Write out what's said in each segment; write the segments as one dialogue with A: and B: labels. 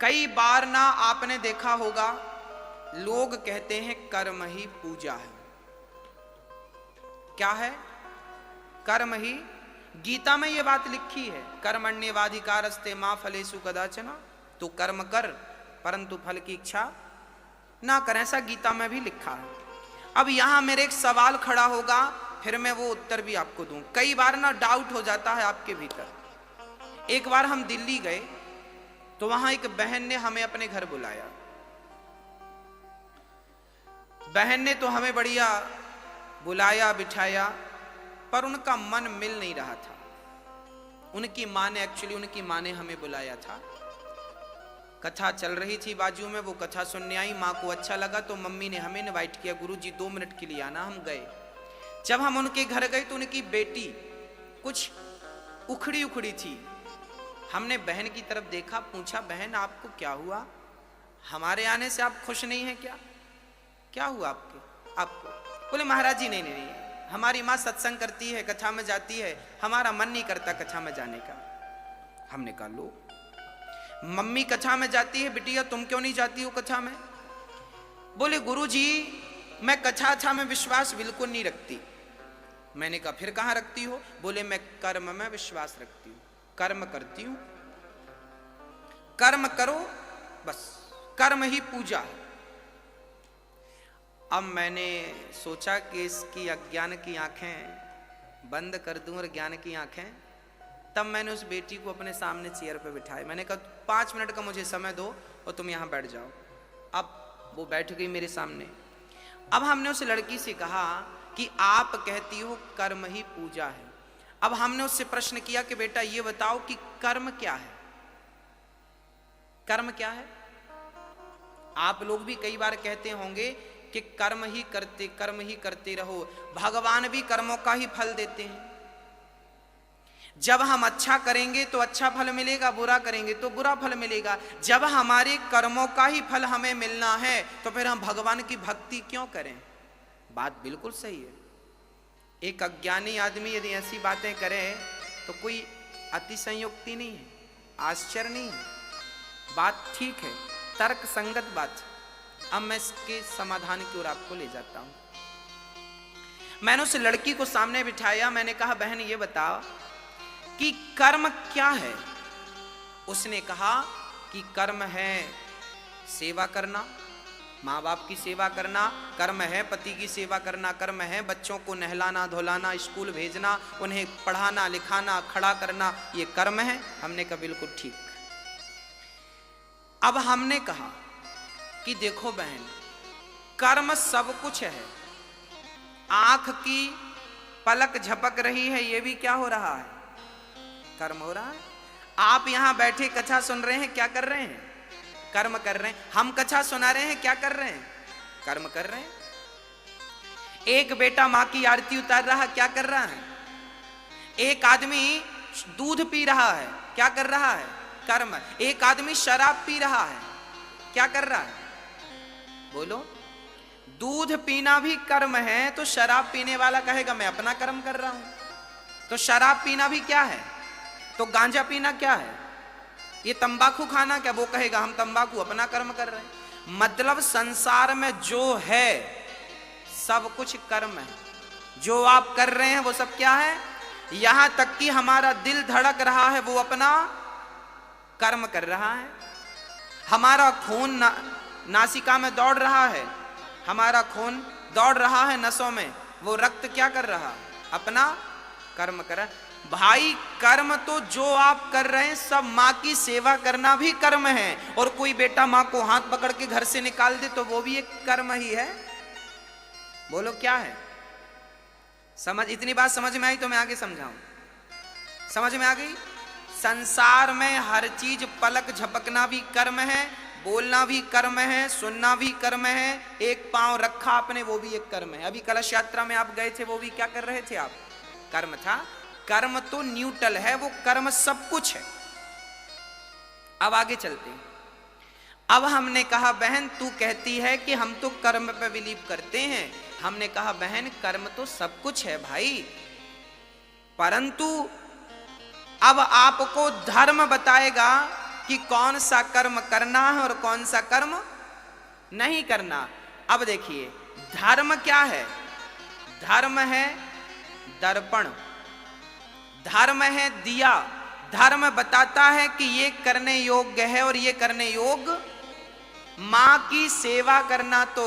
A: कई बार ना आपने देखा होगा लोग कहते हैं कर्म ही पूजा है। क्या है? कर्म ही। गीता में यह बात लिखी है, कर्मण्येवाधिकारस्ते मा फलेषु कदाचन। तो कर्म कर परंतु फल की इच्छा ना कर, ऐसा गीता में भी लिखा है। अब यहां मेरे एक सवाल खड़ा होगा, फिर मैं वो उत्तर भी आपको दूं। कई बार ना डाउट हो जाता है आपके भीतर। एक बार हम दिल्ली गए तो वहां एक बहन ने हमें अपने घर बुलाया। बहन ने तो हमें बढ़िया बुलाया बिठाया, पर उनका मन मिल नहीं रहा था। उनकी माँ ने हमें बुलाया था। कथा चल रही थी बाजू में, वो कथा सुनने आई। माँ को अच्छा लगा तो मम्मी ने हमें इनवाइट किया, गुरुजी 2 मिनट के लिए आना। हम गए। जब हम उनके घर गए तो उनकी बेटी कुछ उखड़ी उखड़ी थी। हमने बहन की तरफ देखा, पूछा बहन आपको क्या हुआ? हमारे आने से आप खुश नहीं हैं क्या? क्या हुआ आपको? बोले महाराज जी नहीं, हमारी माँ सत्संग करती है, कथा में जाती है, हमारा मन नहीं करता कथा में जाने का। हमने कहा लो, मम्मी कथा में जाती है, बिटिया तुम क्यों नहीं जाती हो कथा में? बोले गुरुजी मैं कथा में विश्वास बिल्कुल नहीं रखती। मैंने कहा फिर कहां रखती हो? बोले मैं कर्म में विश्वास रखती हूं, कर्म करती हूं। कर्म करो बस, कर्म ही पूजा है। अब मैंने सोचा कि इसकी अज्ञान की आंखें बंद कर दूं और ज्ञान की आंखें। तब मैंने उस बेटी को अपने सामने चेयर पे बिठाया। मैंने कहा 5 मिनट का मुझे समय दो और तुम यहां बैठ जाओ। अब वो बैठ गई मेरे सामने। अब हमने उस लड़की से कहा कि आप कहती हो कर्म ही पूजा है। अब हमने उससे प्रश्न किया कि बेटा ये बताओ कि कर्म क्या है? कर्म क्या है? आप लोग भी कई बार कहते होंगे कि कर्म ही करते रहो। भगवान भी कर्मों का ही फल देते हैं। जब हम अच्छा करेंगे तो अच्छा फल मिलेगा, बुरा करेंगे तो बुरा फल मिलेगा। जब हमारे कर्मों का ही फल हमें मिलना है तो फिर हम भगवान की भक्ति क्यों करें? बात बिल्कुल सही है। एक अज्ञानी आदमी यदि ऐसी बातें करे तो कोई अतिशयोक्ति नहीं है, आश्चर्य नहीं है, बात ठीक है, तर्क संगत बात। अब मैं इसके समाधान की ओर आपको ले जाता हूं। मैंने उस लड़की को सामने बिठाया। मैंने कहा बहन ये बताओ कि कर्म क्या है? उसने कहा कि कर्म है सेवा करना, माँ बाप की सेवा करना, कर्म है पति की सेवा करना, कर्म है बच्चों को नहलाना धुलाना, स्कूल भेजना, उन्हें पढ़ाना लिखाना, खड़ा करना, ये कर्म है। हमने कहा बिल्कुल ठीक। अब हमने कहा कि देखो बहन, कर्म सब कुछ है। आंख की पलक झपक रही है, ये भी क्या हो रहा है? कर्म हो रहा है। आप यहां बैठे कथा सुन रहे हैं, क्या कर रहे हैं? कर्म कर रहे हैं। हम कथा सुना रहे हैं, क्या कर रहे हैं? कर्म कर रहे हैं। एक बेटा मां की आरती उतार रहा है, क्या कर रहा है? एक आदमी दूध पी रहा है, क्या कर रहा है? कर्म। एक आदमी शराब पी रहा है, क्या कर रहा है? बोलो। दूध पीना भी कर्म है, तो शराब पीने वाला कहेगा मैं अपना कर्म कर रहा हूं। तो शराब पीना भी क्या है? तो गांजा पीना क्या है? ये तंबाकू खाना क्या? वो कहेगा हम तंबाकू अपना कर्म कर रहे हैं। मतलब संसार में जो है सब कुछ कर्म है। जो आप कर रहे हैं वो सब क्या है? यहां तक कि हमारा दिल धड़क रहा है, वो अपना कर्म कर रहा है। हमारा खून नासिका में दौड़ रहा है, हमारा खून दौड़ रहा है नसों में, वो रक्त क्या कर रहा? अपना कर्म कर रहा है। भाई कर्म तो जो आप कर रहे हैं सब, माँ की सेवा करना भी कर्म है। और कोई बेटा माँ को हाथ पकड़ के घर से निकाल दे तो वो भी एक कर्म ही है। बोलो क्या है? समझ, इतनी बात समझ में आई तो मैं आगे समझाऊं। समझ में आ गई? संसार में हर चीज, पलक झपकना भी कर्म है, बोलना भी कर्म है, सुनना भी कर्म है, एक पांव रखा आपने वो भी एक कर्म है। अभी कलश यात्रा में आप गए थे, वो भी क्या कर रहे थे आप? कर्म था। कर्म तो न्यूट्रल है, वो कर्म सब कुछ है। अब आगे चलते हैं। अब हमने कहा बहन तू कहती है कि हम तो कर्म पे बिलीव करते हैं। हमने कहा बहन कर्म तो सब कुछ है भाई, परंतु अब आपको धर्म बताएगा कि कौन सा कर्म करना है और कौन सा कर्म नहीं करना। अब देखिए धर्म क्या है? धर्म है दर्पण, धर्म है दिया। धर्म बताता है कि ये करने योग्य है और ये करने योग्य। माँ की सेवा करना तो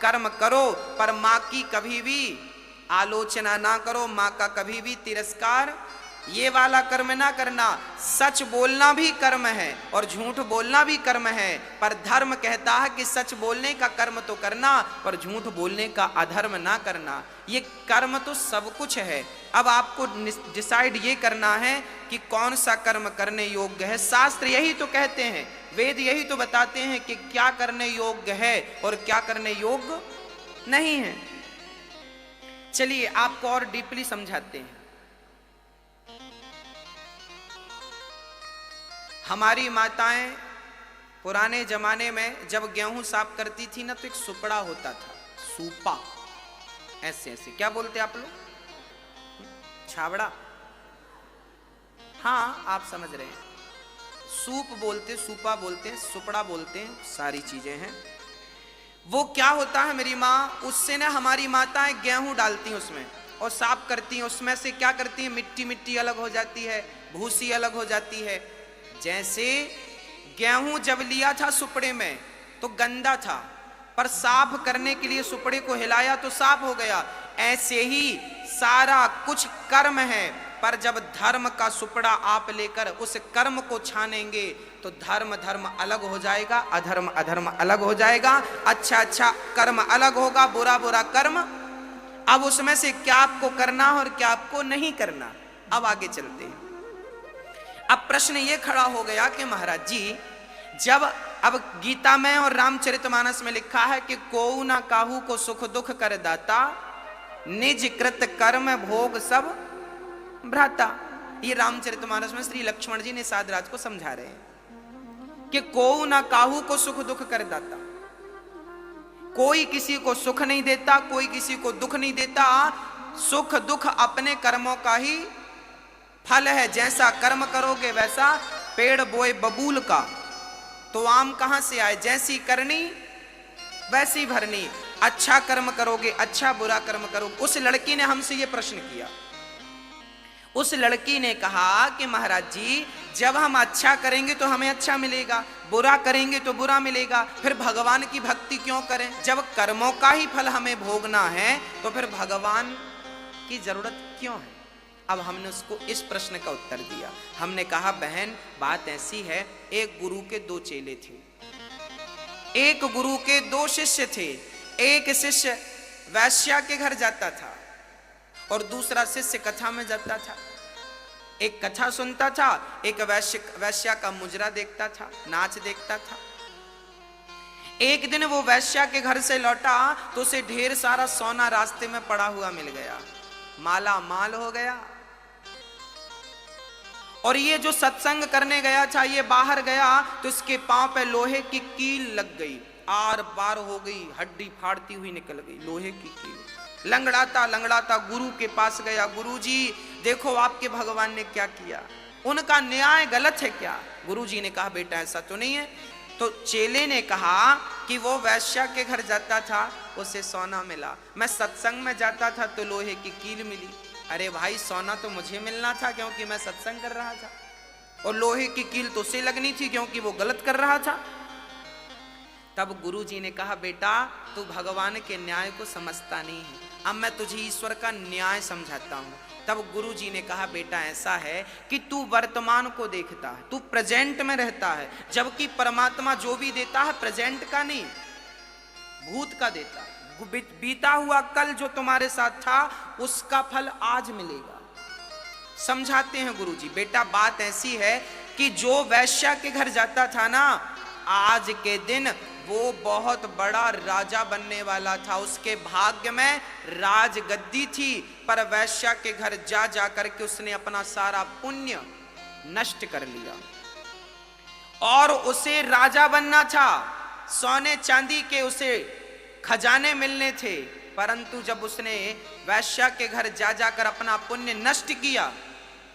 A: कर्म करो, पर माँ की कभी भी आलोचना ना करो, माँ का कभी भी तिरस्कार ये वाला कर्म ना करना। सच बोलना भी कर्म है और झूठ बोलना भी कर्म है, पर धर्म कहता है कि सच बोलने का कर्म तो करना, पर झूठ बोलने का अधर्म ना करना। ये कर्म तो सब कुछ है। अब आपको डिसाइड ये करना है कि कौन सा कर्म करने योग्य है। शास्त्र यही तो कहते हैं, वेद यही तो बताते हैं कि क्या करने योग्य है और क्या करने योग्य नहीं है। चलिए आपको और डीपली समझाते हैं। हमारी माताएं पुराने जमाने में जब गेहूं साफ करती थी ना, तो एक सुपड़ा होता था, सूपा, ऐसे ऐसे, क्या बोलते आप लोग? छावड़ा? हाँ आप समझ रहे हैं, सूप बोलते, सूपा बोलते, सुपड़ा बोलते, सारी चीजें हैं। वो क्या होता है, मेरी माँ उससे ना, हमारी माताएं गेहूं डालती हैं उसमें और साफ करती हैं। उसमें से क्या करती हैं, मिट्टी मिट्टी अलग हो जाती है, भूसी अलग हो जाती है। जैसे गेहूं जब लिया था सुपड़े में तो गंदा था, पर साफ करने के लिए सुपड़े को हिलाया तो साफ हो गया। ऐसे ही सारा कुछ कर्म है, पर जब धर्म का सुपड़ा आप लेकर उस कर्म को छानेंगे तो धर्म धर्म अलग हो जाएगा, अधर्म अधर्म अलग हो जाएगा, अच्छा अच्छा कर्म अलग होगा, बुरा बुरा कर्म। अब उसमें से क्या आपको करना और क्या आपको नहीं करना। अब आगे चलते हैं। अब प्रश्न ये खड़ा हो गया कि महाराज जी, जब अब गीता में और रामचरितमानस में लिखा है कि कोऊ ना काहू को सुख दुख कर दाता, निज कृत कर्म भोग सब भ्राता। ये रामचरितमानस में श्री लक्ष्मण जी ने साधराज को समझा रहे हैं कि कोऊ ना काहू को सुख दुख कर दाता। कोई किसी को सुख नहीं देता, कोई किसी को दुख नहीं देता। सुख दुख अपने कर्मों का ही फल है। जैसा कर्म करोगे वैसा, पेड़ बोए बबूल का तो आम कहां से आए, जैसी करनी वैसी भरनी। अच्छा कर्म करोगे अच्छा, बुरा कर्म करोगे। उस लड़की ने हमसे यह प्रश्न किया। उस लड़की ने कहा कि महाराज जी, जब हम अच्छा करेंगे तो हमें अच्छा मिलेगा, बुरा करेंगे तो बुरा मिलेगा, फिर भगवान की भक्ति क्यों करें? जब कर्मों का ही फल हमें भोगना है तो फिर भगवान की जरूरत क्यों है? अब हमने उसको इस प्रश्न का उत्तर दिया। हमने कहा बहन बात ऐसी है, एक गुरु के दो चेले थे, एक गुरु के दो शिष्य थे। एक शिष्य वैश्या के घर जाता था और दूसरा शिष्य कथा में जाता था। एक कथा सुनता था, एक वैश्या का मुजरा देखता था, नाच देखता था। एक दिन वो वैश्या के घर से लौटा तो उसे ढेर सारा सोना रास्ते में पड़ा हुआ मिल गया, माला माल हो गया। और ये जो सत्संग करने गया था, ये बाहर गया तो इसके पांव पे लोहे की कील लग गई, आर पार हो गई, हड्डी फाड़ती हुई निकल गई, लोहे की कील। लंगड़ाता लंगड़ाता गुरु के पास गया, गुरु जी देखो आपके भगवान ने क्या किया, उनका न्याय गलत है क्या? गुरु जी ने कहा बेटा ऐसा तो नहीं है। तो चेले ने कहा कि वो वैश्या के घर जाता था, उसे सोना मिला, मैं सत्संग में जाता था तो लोहे की कील मिली। अरे भाई सोना तो मुझे मिलना था क्योंकि मैं सत्संग कर रहा था, और लोहे की कील तो उसे लगनी थी क्योंकि वो गलत कर रहा था। तब गुरु जी ने कहा बेटा तू भगवान के न्याय को समझता नहीं है, अब मैं तुझे ईश्वर का न्याय समझाता हूं। तब गुरु जी ने कहा बेटा ऐसा है कि तू वर्तमान को देखता है, तू प्रेजेंट में रहता है, जबकि परमात्मा जो भी देता है प्रेजेंट का नहीं भूत का देता है। बीता हुआ कल जो तुम्हारे साथ था उसका फल आज मिलेगा। समझाते हैं गुरु जी, बेटा बात ऐसी है कि जो वैश्या के घर जाता था ना, आज के दिन वो बहुत बड़ा राजा बनने वाला था, उसके भाग्य में राजगद्दी थी, पर वैश्या के घर जा जा करके उसने अपना सारा पुण्य नष्ट कर लिया। और उसे राजा बनना था, सोने चांदी के उसे खजाने मिलने थे, परंतु जब उसने वैश्या के घर जा जाकर अपना पुण्य नष्ट किया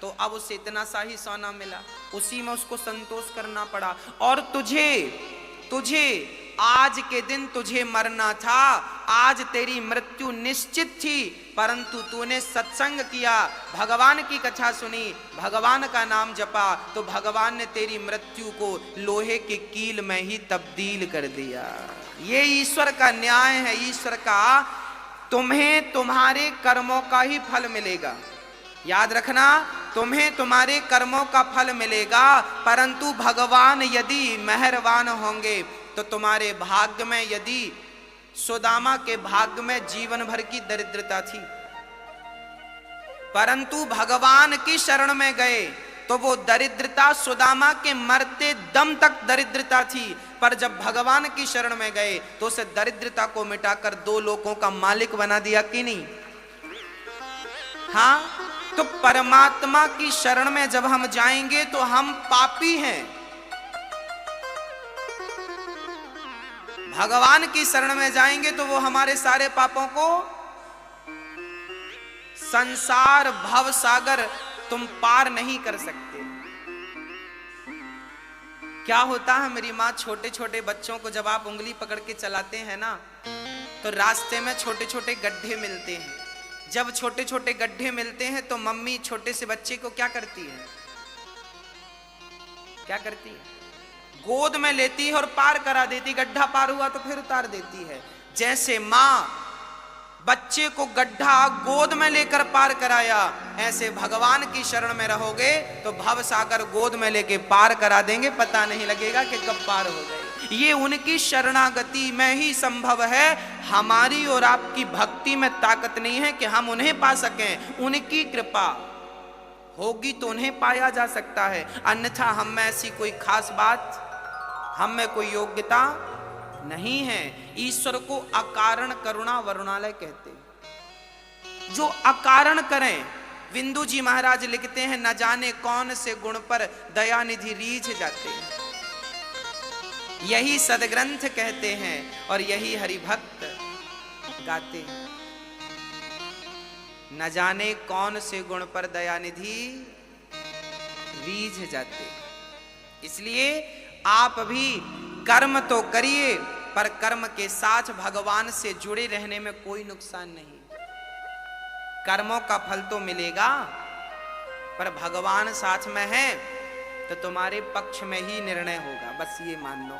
A: तो अब उसे इतना सा ही सोना मिला, उसी में उसको संतोष करना पड़ा। और तुझे आज के दिन तुझे मरना था, आज तेरी मृत्यु निश्चित थी, परंतु तूने सत्संग किया, भगवान की कथा सुनी, भगवान का नाम जपा, तो भगवान ने तेरी मृत्यु को लोहे के कील में ही तब्दील कर दिया। ये ईश्वर का न्याय है, ईश्वर का। तुम्हें तुम्हारे कर्मों का ही फल मिलेगा, याद रखना, तुम्हें तुम्हारे कर्मों का फल मिलेगा, परंतु भगवान यदि मेहरबान होंगे तो तुम्हारे भाग्य में, यदि सुदामा के भाग्य में जीवन भर की दरिद्रता थी, परंतु भगवान की शरण में गए तो वो दरिद्रता सुदामा के मरते दम तक दरिद्रता थी, पर जब भगवान की शरण में गए तो उस दरिद्रता को मिटाकर 2 लोकों का मालिक बना दिया कि नहीं? हाँ, तो परमात्मा की शरण में जब हम जाएंगे तो हम पापी हैं, भगवान की शरण में जाएंगे तो वो हमारे सारे पापों को, संसार भव सागर तुम पार नहीं कर सकते। क्या होता है, मेरी माँ छोटे छोटे बच्चों को जब आप उंगली पकड़ के चलाते हैं ना, तो रास्ते में छोटे छोटे गड्ढे मिलते हैं। जब छोटे छोटे गड्ढे मिलते हैं तो मम्मी छोटे से बच्चे को क्या करती है? क्या करती है? गोद में लेती है और पार करा देती। गड्ढा पार हुआ तो फिर उतार देती है। जैसे माँ बच्चे को गड्ढा गोद में लेकर पार कराया, ऐसे भगवान की शरण में रहोगे तो भव सागर गोद में लेके पार करा देंगे, पता नहीं लगेगा कि कब पार हो गए। ये उनकी शरणागति में ही संभव है। हमारी और आपकी भक्ति में ताकत नहीं है कि हम उन्हें पा सकें। उनकी कृपा होगी तो उन्हें पाया जा सकता है, अन्यथा हम में ऐसी कोई खास बात, हम में कोई योग्यता नहीं है। ईश्वर को अकारण करुणा वरुणालय कहते हैं, जो अकारण करें। बिंदु जी महाराज लिखते हैं, न जाने कौन से गुण पर दयानिधि रीझ जाते हैं, यही सदग्रंथ कहते हैं और यही हरिभक्त गाते हैं। न जाने कौन से गुण पर दयानिधि रीझ जाते। इसलिए आप भी कर्म तो करिए, पर कर्म के साथ भगवान से जुड़े रहने में कोई नुकसान नहीं। कर्मों का फल तो मिलेगा, पर भगवान साथ में है तो तुम्हारे पक्ष में ही निर्णय होगा, बस ये मान लो।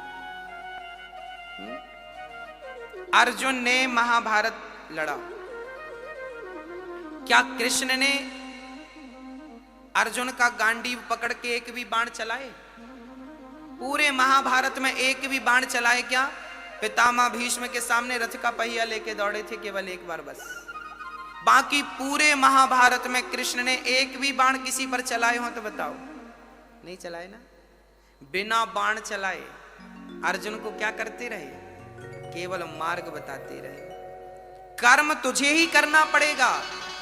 A: अर्जुन ने महाभारत लड़ा, क्या कृष्ण ने अर्जुन का गांडीव पकड़ के एक भी बाण चलाए? पूरे महाभारत में एक भी बाण चलाए क्या? पितामह भीष्म के सामने रथ का पहिया लेके दौड़े थे केवल एक बार बस। बाकी पूरे महाभारत में कृष्ण ने एक भी बाण किसी पर चलाए हो तो बताओ? नहीं चलाए ना। बिना बाण चलाए अर्जुन को क्या करते रहे? केवल मार्ग बताते रहे। कर्म तुझे ही करना पड़ेगा,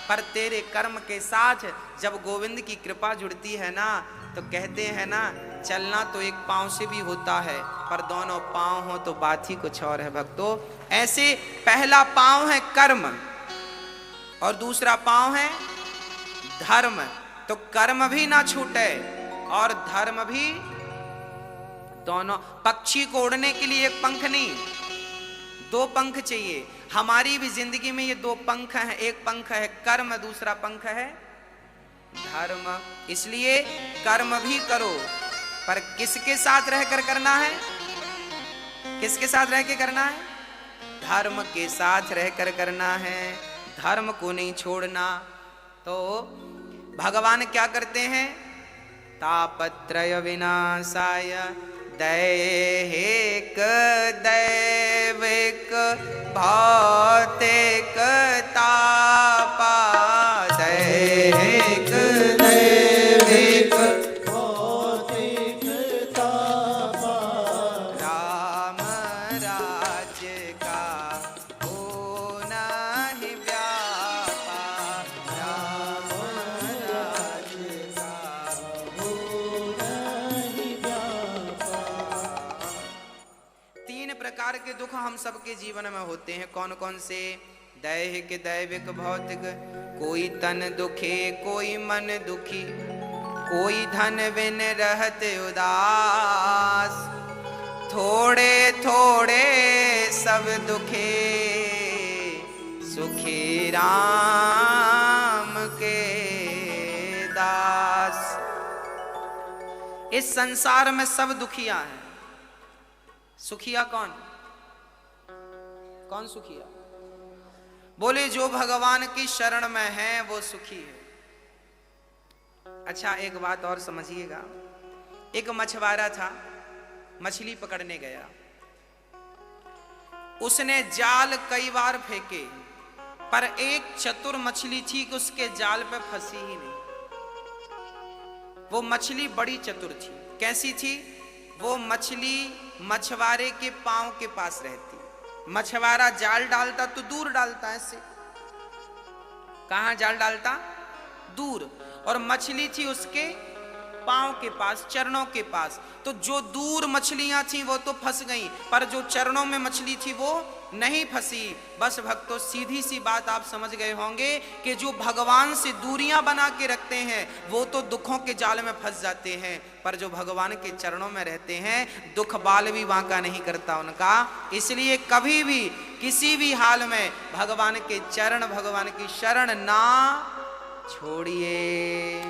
A: पर तेरे कर्म के साथ जब गोविंद की कृपा जुड़ती है ना, तो कहते हैं ना, चलना तो एक पांव से भी होता है, पर दोनों पांव हो तो बात ही कुछ और है भक्तों। ऐसे पहला पांव है कर्म और दूसरा पांव है धर्म। तो कर्म भी ना छूटे और धर्म भी, दोनों। पक्षी को उड़ने के लिए एक पंख नहीं, 2 पंख चाहिए। हमारी भी जिंदगी में ये 2 पंख हैं, एक पंख है कर्म, दूसरा पंख है धर्म। इसलिए कर्म भी करो, पर किसके साथ रहकर करना है? किसके साथ रह के करना है? धर्म के साथ रहकर करना है, धर्म को नहीं छोड़ना। तो भगवान क्या करते हैं? तापत्रय विनाशाय दैहिक दैविक भौतिक तापा, दैहिक दैविक भौतिक तापा, राम राज्य का होना ही व्यापा, राम राज्य का होना ही व्यापा। 3 प्रकार के दुख हम सबके जीवन में होते हैं। कौन कौन से? दैहिक दैविक भौतिक। कोई तन दुखे, कोई मन दुखी, कोई धन बिन रहते उदास, थोड़े थोड़े सब दुखे, सुखी राम के दास। इस संसार में सब दुखिया हैं। सुखिया कौन? कौन सुखिया? बोले जो भगवान की शरण में है वो सुखी है। अच्छा, एक बात और समझिएगा। एक मछुआरा था, मछली पकड़ने गया। उसने जाल कई बार फेंके, पर एक चतुर मछली थी कि उसके जाल पे फंसी ही नहीं। वो मछली बड़ी चतुर थी। कैसी थी? वो मछली मछुआरे के पांव के पास रहती। मछुआरा जाल डालता तो दूर डालता, ऐसे। कहां जाल डालता? दूर। और मछली थी उसके पांव के पास, चरणों के पास। तो जो दूर मछलियां थी वो तो फंस गईं, पर जो चरणों में मछली थी वो नहीं फंसी। बस भक्तों, सीधी सी बात आप समझ गए होंगे कि जो भगवान से दूरियां बना के रखते हैं वो तो दुखों के जाल में फंस जाते हैं, पर जो भगवान के चरणों में रहते हैं दुख बाल भी बांका नहीं करता उनका। इसलिए कभी भी किसी भी हाल में भगवान के चरण, भगवान की शरण ना छोड़िए।